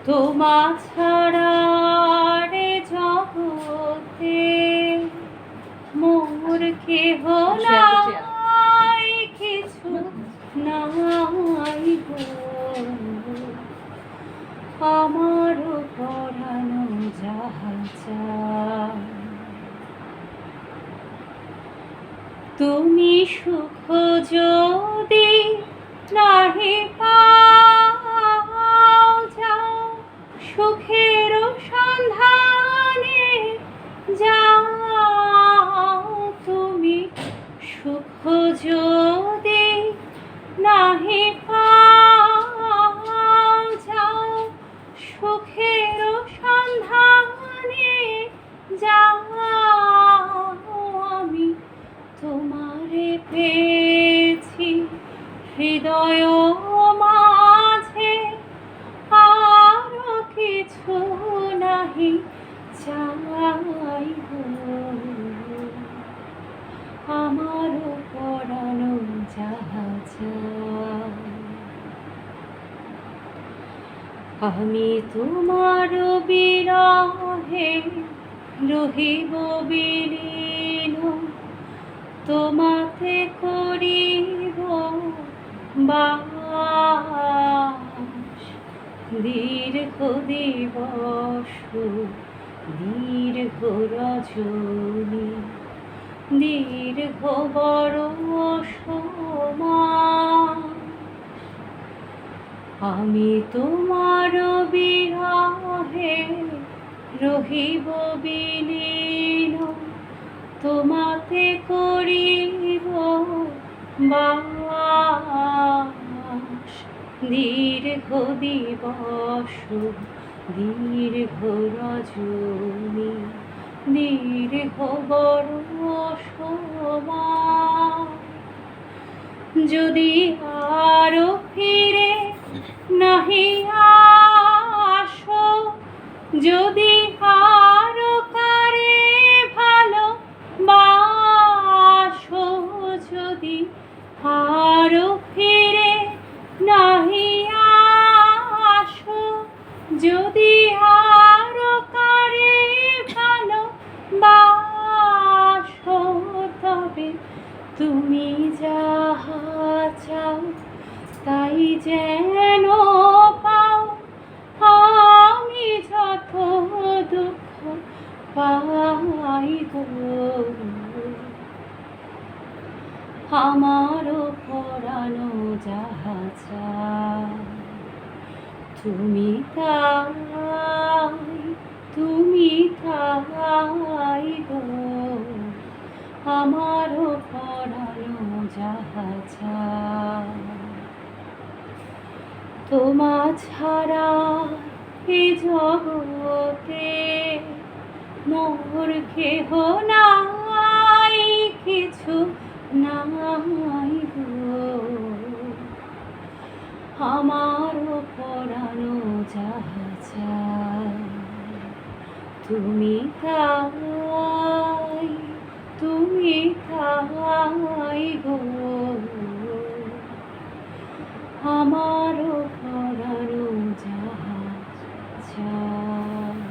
তোমা ছাড়া রে জগতে মোর কেহ নাই, কিছু নাই গো আমার পরানো যাহা চায়। তুমি সুখ যদি নাহি পাও, যাও সুখের সন্ধানে যাও। তুমি সুখ যদি নাহি পাও, যাও সুখের সন্ধানে যাও। আমি তোমারে পেয়েছি হৃদয় মাঝে, আর কিছু নাহি চাই গো আমার পরানো যাহা চায়। আমি তোমার বিরহে রহিব বিলীন, তোমাতে করিব বাস। দীর্ঘ দিবস দীর্ঘ রজনী, দীর্ঘ বরষ মাস। আমি তোমার বিরহে রহিব বিলীন, তোমাতে করিব বাস। দীর্ঘ দিবস দীর্ঘ রজনী, দীর্ঘ বরষ মাস। যদি আরো ফিরে নাহি আসো, যদি আরো কারে ভালো বাসো, যদি আরো ফিরে নাহি আসো, যদি আরো কারে ভালো বাসো, তবে তুমি যাহা চাও তাই যেন পাও। আমি যত দুঃখ পাই গো আমার পরানো যাহা চায়। তুমি তাই, তুমি তাই গো আমার পরানো যাহা চায়। তোমা ছাড়া এ জগতে মোর কেহ নাই, কিছু নাই গো আমার পরানো যাহা চায়। তুমি তাই, তুমি তাই গো আমার পরানো যাহা চায়।